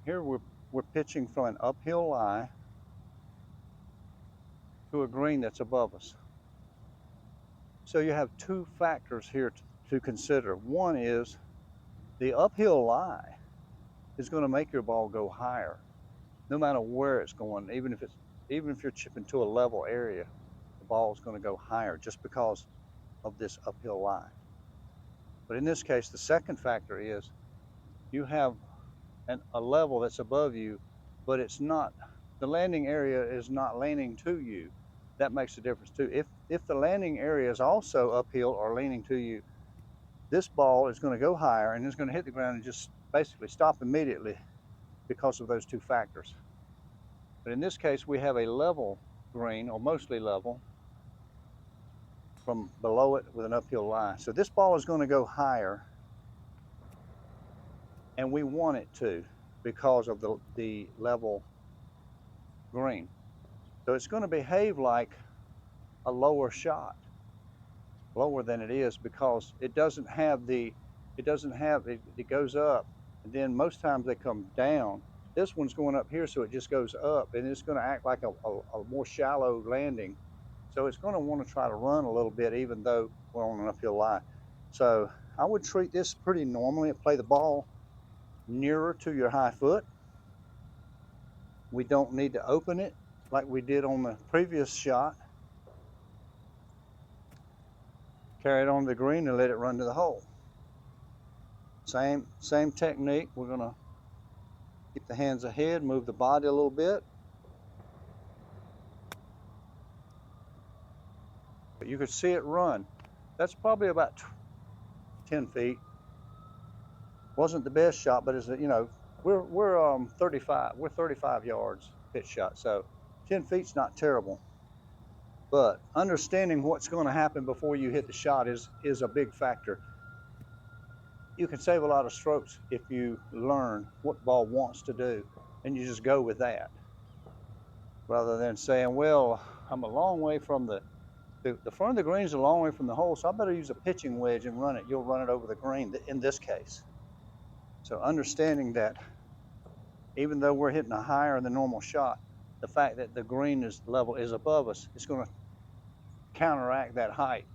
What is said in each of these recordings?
here we're pitching from an uphill lie to a green that's above us. So you have two factors here to consider. One is the uphill lie is going to make your ball go higher, no matter where it's going. Even if you're chipping to a level area, the ball is going to go higher just because of this uphill lie. But in this case, the second factor is you have a level that's above you, but it's not, the landing area is not landing to you. That makes a difference too. If the landing area is also uphill or leaning to you, this ball is going to go higher and it's going to hit the ground and just basically stop immediately because of those two factors. But in this case, we have a level green, or mostly level, from below it with an uphill lie. So this ball is going to go higher, and we want it to because of the level green. So it's going to behave like a lower shot, lower than it is, because it doesn't have it goes up, and then most times they come down. This one's going up here, so it just goes up, and it's going to act like a more shallow landing. So it's going to want to try to run a little bit, even though we're on an uphill lie. So I would treat this pretty normally and play the ball nearer to your high foot. We don't need to open it like we did on the previous shot. Carry it on the green and let it run to the hole. Same technique. We're going to keep the hands ahead, move the body a little bit. But you could see it run. That's probably about 10 feet. Wasn't the best shot, but we're 35. We're 35 yards pitch shot, so 10 feet's not terrible. But understanding what's going to happen before you hit the shot is a big factor. You can save a lot of strokes if you learn what the ball wants to do, and you just go with that, rather than saying, well, I'm a long way from the front of the green is a long way from the hole, so I better use a pitching wedge and run it. You'll run it over the green in this case. So understanding that even though we're hitting a higher than normal shot, the fact that the green level is above us, it's going to counteract that height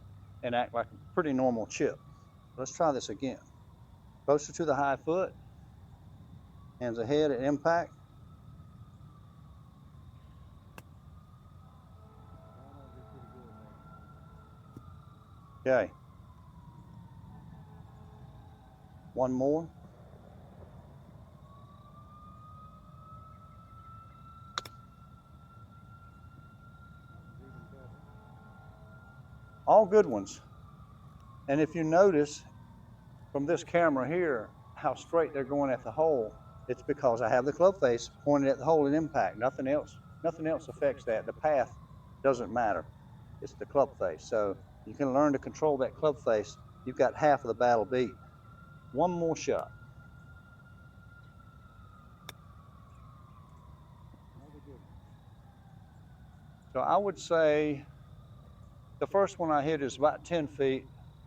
and act like a pretty normal chip. Let's try this again. Closer to the high foot, hands ahead at impact. Okay. One more. All good ones. And if you notice from this camera here how straight they're going at the hole, it's because I have the club face pointed at the hole at impact. Nothing else affects that. The path doesn't matter. It's the club face. So you can learn to control that club face. You've got half of the battle beat. One more shot. So I would say the first one I hit is about 10 feet.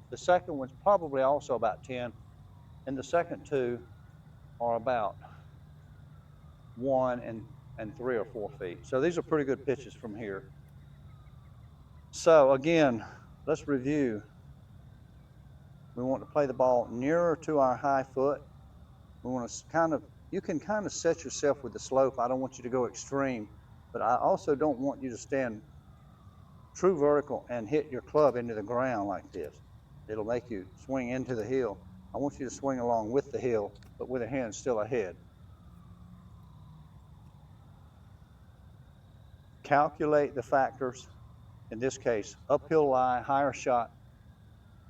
The second one's probably also about 10. And the second two are about 1 and 3 or 4 feet. So these are pretty good pitches from here. So again, let's review. We want to play the ball nearer to our high foot. We want to you can kind of set yourself with the slope. I don't want you to go extreme, but I also don't want you to stand true vertical and hit your club into the ground like this. It'll make you swing into the hill. I want you to swing along with the hill, but with your hands still ahead. Calculate the factors. In this case, uphill lie, higher shot,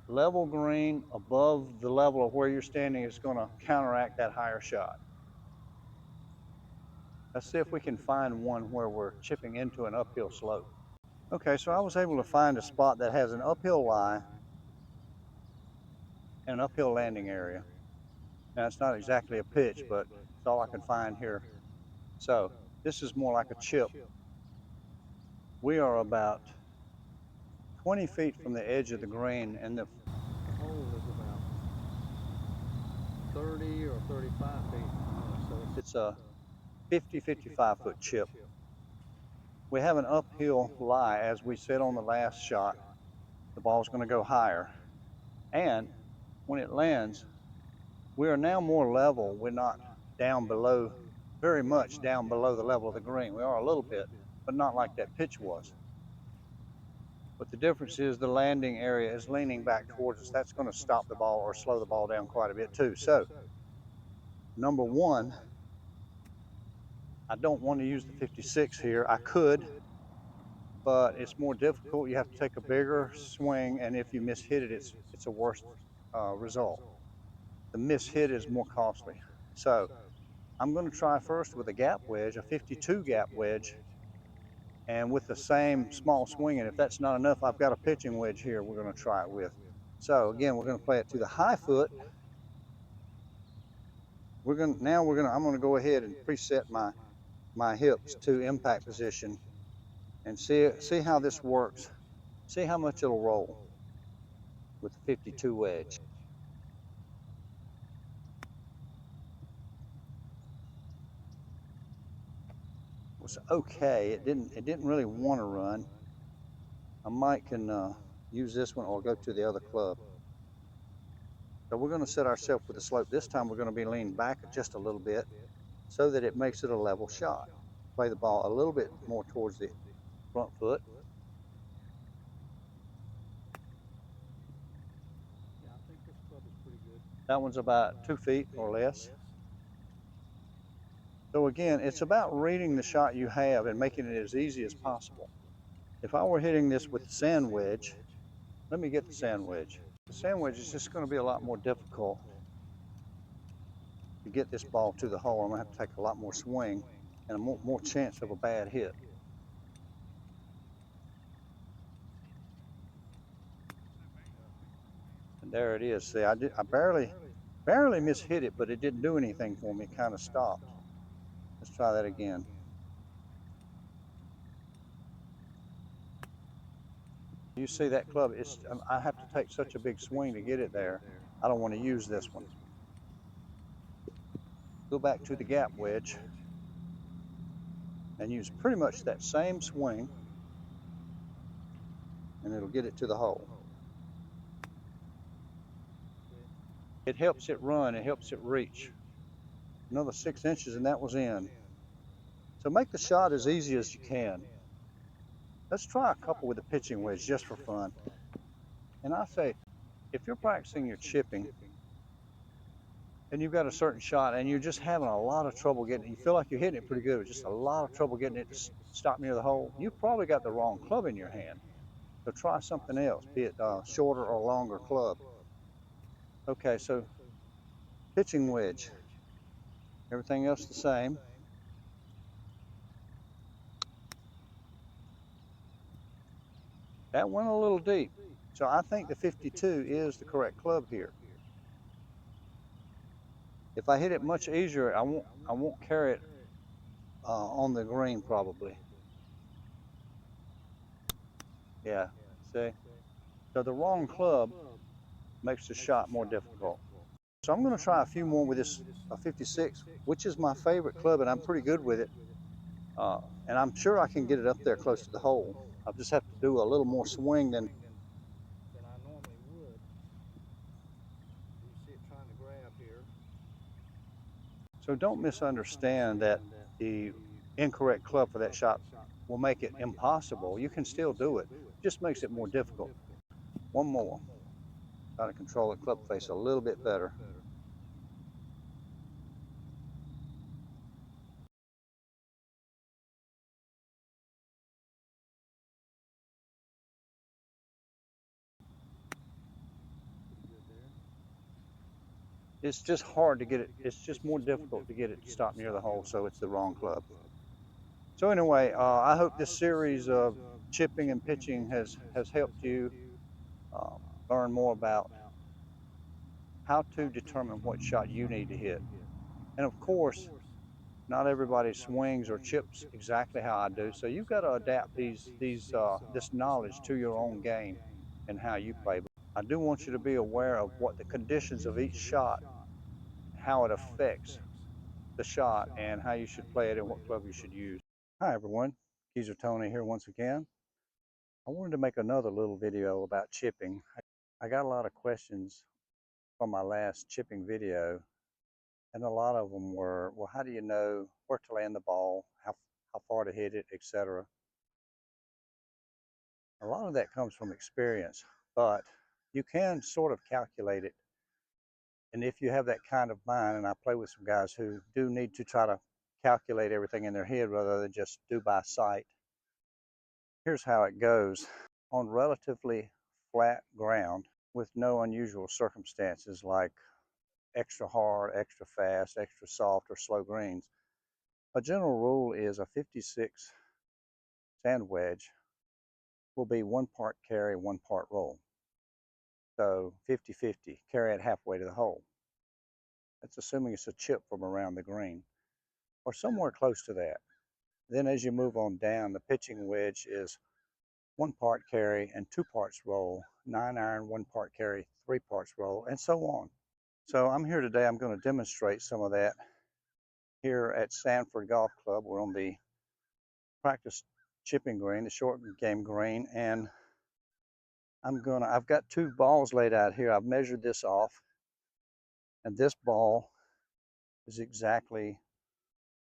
level green above the level of where you're standing is going to counteract that higher shot. Let's see if we can find one where we're chipping into an uphill slope. Okay, so I was able to find a spot that has an uphill lie and an uphill landing area. Now, it's not exactly a pitch, but it's all I can find here. So this is more like a chip. We are about 20 feet from the edge of the green, and the hole is about 30 or 35 feet from us. It's a 50, 55-foot chip. We have an uphill lie, as we said on the last shot. The ball's going to go higher. And when it lands, we are now more level. We're not down below, very much down below the level of the green. We are a little bit, but not like that pitch was. But the difference is the landing area is leaning back towards us. That's going to stop the ball or slow the ball down quite a bit too. So, number one, I don't want to use the 56 here. I could, but it's more difficult. You have to take a bigger swing, and if you miss hit it, it's a worse result. The miss hit is more costly. So, I'm going to try first with a gap wedge, a 52 gap wedge, and with the same small swing. And if that's not enough, I've got a pitching wedge here we're going to try it with. So again, we're going to play it to the high foot. I'm going to go ahead and preset my hips to impact position and see how this works. See how much it'll roll with the 52 wedge. It was okay. It didn't really want to run. I might can use this one or go to the other club. So we're going to set ourselves with a slope. This time we're going to be leaned back just a little bit so that it makes it a level shot. Play the ball a little bit more towards the front foot. Yeah, I think this club is pretty good. That one's about 2 feet or less. So again, it's about reading the shot you have and making it as easy as possible. If I were hitting this with the sand wedge, let me get the sand wedge. The sand wedge is just going to be a lot more difficult to get this ball to the hole. I'm going to have to take a lot more swing and a more chance of a bad hit. And there it is. See, I barely mishit it, but it didn't do anything for me. It kind of stopped. Let's try that again. You see that club, I have to take such a big swing to get it there. I don't want to use this one. Go back to the gap wedge and use pretty much that same swing, and it'll get it to the hole. It helps it run, it helps it reach. Another 6 inches and that was in. So make the shot as easy as you can. Let's try a couple with the pitching wedge just for fun. And I say, if you're practicing your chipping and you've got a certain shot and you're just having a lot of trouble getting it, you feel like you're hitting it pretty good, but just a lot of trouble getting it to stop near the hole, you've probably got the wrong club in your hand. So try something else, be it a shorter or longer club. Okay, so pitching wedge. Everything else the same. That went a little deep. So I think the 52 is the correct club here. If I hit it much easier, I won't carry it on the green probably. Yeah, see? So the wrong club makes the shot more difficult. So I'm going to try a few more with this 56, which is my favorite club, and I'm pretty good with it. And I'm sure I can get it up there close to the hole. I'll just have to do a little more swing than I normally would. You see it trying to grab here. So don't misunderstand that the incorrect club for that shot will make it impossible. You can still do it. It just makes it more difficult. One more. Try to control the club face a little bit better. It's just hard to get it. It's just more difficult to get it to stop near the hole, so it's the wrong club. So anyway, I hope this series of chipping and pitching has helped you learn more about how to determine what shot you need to hit. And of course, not everybody swings or chips exactly how I do, so you've got to adapt this knowledge to your own game and how you play. I do want you to be aware of what the conditions of each shot, how it affects the shot and how you should play it and what club you should use. Hi everyone, Geezer Tony here once again. I wanted to make another little video about chipping. I got a lot of questions from my last chipping video, and a lot of them were, well, how do you know where to land the ball, how far to hit it, etc. A lot of that comes from experience, but you can sort of calculate it. And if you have that kind of mind, and I play with some guys who do need to try to calculate everything in their head rather than just do by sight, here's how it goes. On relatively flat ground with no unusual circumstances like extra hard, extra fast, extra soft, or slow greens, a general rule is a 56 sand wedge will be 1 part carry, 1 part roll. So 50-50, carry it halfway to the hole. That's assuming it's a chip from around the green or somewhere close to that. Then as you move on down, the pitching wedge is 1 part carry and 2 parts roll, 9-iron, 1 part carry, 3 parts roll, and so on. So I'm here today, I'm going to demonstrate some of that here at Sanford Golf Club. We're on the practice chipping green, the short game green, and I've got 2 balls laid out here. I've measured this off, and this ball is exactly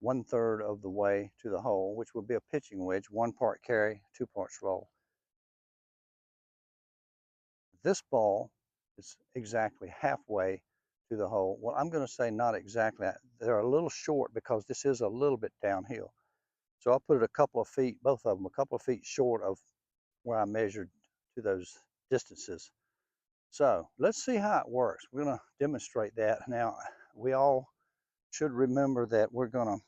1/3 of the way to the hole, which would be a pitching wedge, 1 part carry, 2 parts roll. This ball is exactly halfway to the hole. Well, I'm going to say not exactly. They're a little short because this is a little bit downhill. So I'll put it a couple of feet, both of them, a couple of feet short of where I measured to those distances. So let's see how it works. We're going to demonstrate that. Now, we all should remember that we're going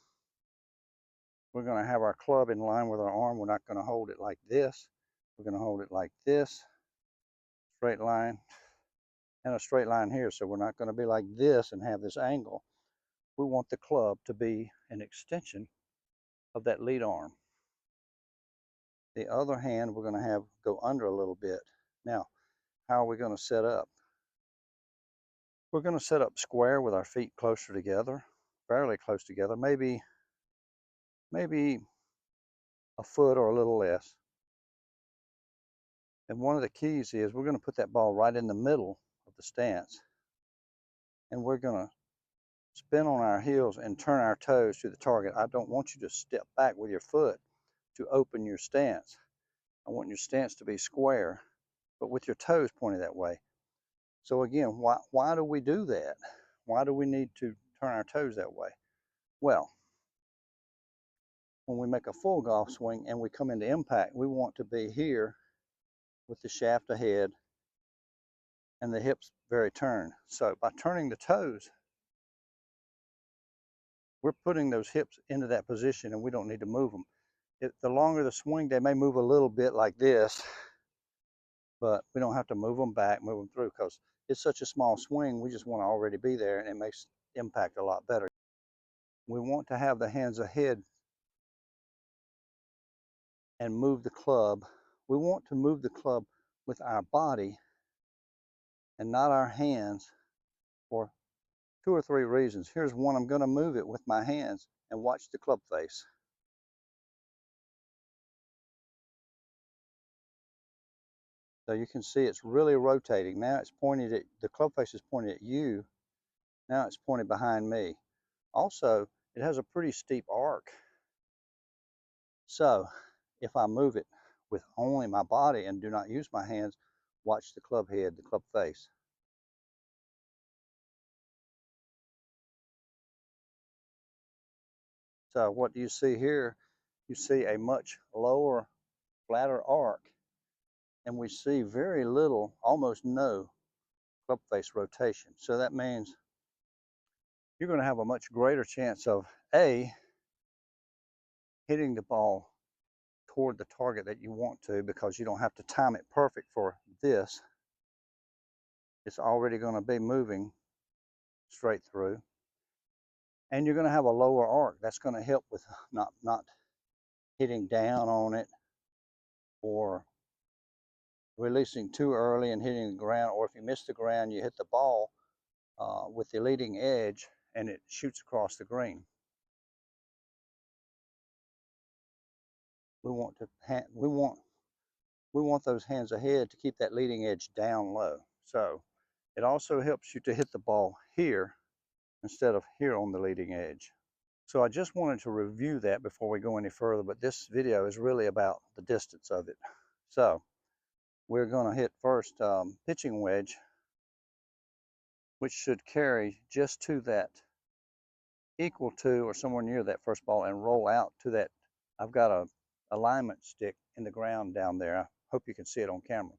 to have our club in line with our arm. We're not going to hold it like this. We're going to hold it like this, straight line, and a straight line here. So we're not going to be like this and have this angle. We want the club to be an extension of that lead arm. The other hand we're going to have go under a little bit. Now, how are we going to set up? We're going to set up square with our feet closer together, fairly close together, maybe a foot or a little less. And one of the keys is we're going to put that ball right in the middle of the stance, and we're going to spin on our heels and turn our toes to the target. I don't want you to step back with your foot to open your stance. I want your stance to be square, but with your toes pointed that way. So again, why do we do that? Why do we need to turn our toes that way? Well, when we make a full golf swing and we come into impact, we want to be here with the shaft ahead and the hips very turned. So by turning the toes, we're putting those hips into that position and we don't need to move them. The longer the swing, they may move a little bit like this, but we don't have to move them back, move them through, because it's such a small swing, we just want to already be there, and it makes impact a lot better. We want to have the hands ahead and move the club. We want to move the club with our body and not our hands for 2 or 3 reasons. Here's one. I'm going to move it with my hands and watch the club face. So you can see it's really rotating. Now it's pointed at, the club face is pointed at you. Now it's pointed behind me. Also, it has a pretty steep arc. So if I move it with only my body and do not use my hands, watch the club head, the club face. So what do you see here? You see a much lower, flatter arc, and we see very little, almost no club face rotation. So that means you're going to have a much greater chance of A, hitting the ball toward the target that you want to, because you don't have to time it perfect for this. It's already going to be moving straight through. And you're going to have a lower arc. That's going to help with not hitting down on it or releasing too early and hitting the ground. Or if you miss the ground, you hit the ball with the leading edge and it shoots across the green. We want those hands ahead to keep that leading edge down low. So it also helps you to hit the ball here instead of here on the leading edge. So I just wanted to review that before we go any further, but this video is really about the distance of it. So we're going to hit first pitching wedge, which should carry just to that, equal to or somewhere near that first ball, and roll out to that. I've got a alignment stick in the ground down there. I hope you can see it on camera.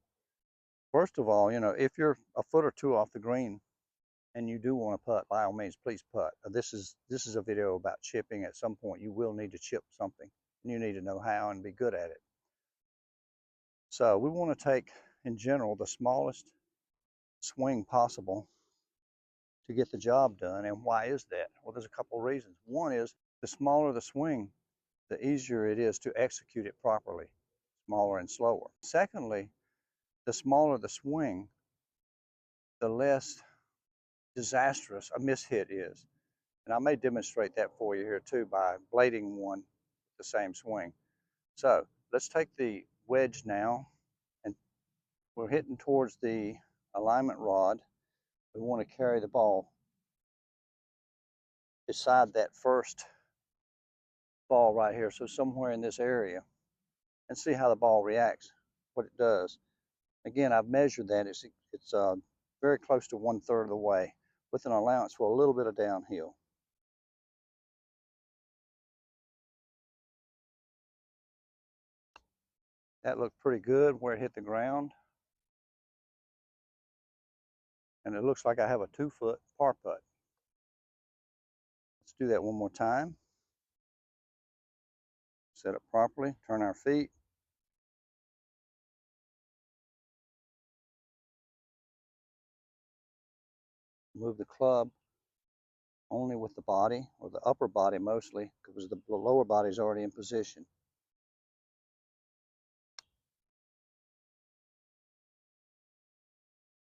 First of all, if you're a foot or two off the green and you do want to putt, by all means, please putt. This is a video about chipping. At some point, you will need to chip something, and you need to know how and be good at it. So we want to take, in general, the smallest swing possible to get the job done. And why is that? Well, there's a couple of reasons. One is, the smaller the swing, the easier it is to execute it properly, smaller and slower. Secondly, the smaller the swing, the less disastrous a mishit is. And I may demonstrate that for you here too by blading one with the same swing. So let's take the wedge now, and we're hitting towards the alignment rod. We want to carry the ball beside that first ball right here, so somewhere in this area, and see how the ball reacts, what it does. Again, I've measured that. It's very close to 1/3 of the way, with an allowance for a little bit of downhill. That looked pretty good where it hit the ground. And it looks like I have a 2-foot par putt. Let's do that one more time. Set it properly, turn our feet. Move the club only with the body, or the upper body mostly, because the lower body is already in position.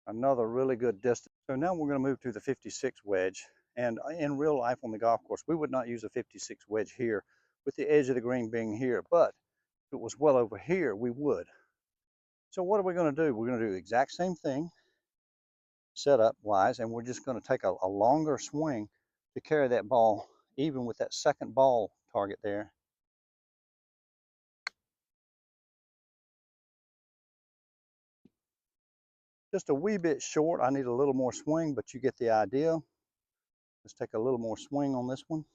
Another really good distance. So now we're going to move to the 56 wedge. And in real life on the golf course, we would not use a 56 wedge here, with the edge of the green being here. But if it was well over here, we would. So what are we going to do? We're going to do the exact same thing, setup wise, and we're just going to take a longer swing to carry that ball, even with that second ball target there. Just a wee bit short. I need a little more swing, but you get the idea. Let's take a little more swing on this one.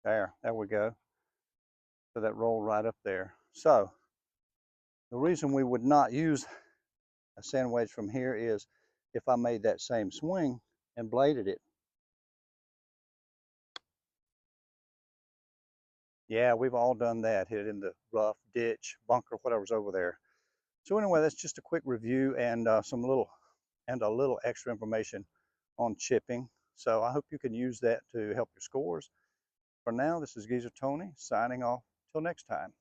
There we go. So that rolled right up there. So the reason we would not use a sand wedge from here is if I made that same swing and bladed it. Yeah, we've all done that, hit it in the rough, ditch, bunker, whatever's over there. So anyway, that's just a quick review and a little extra information on chipping. So I hope you can use that to help your scores. For now, this is Geezer Tony signing off. Till next time.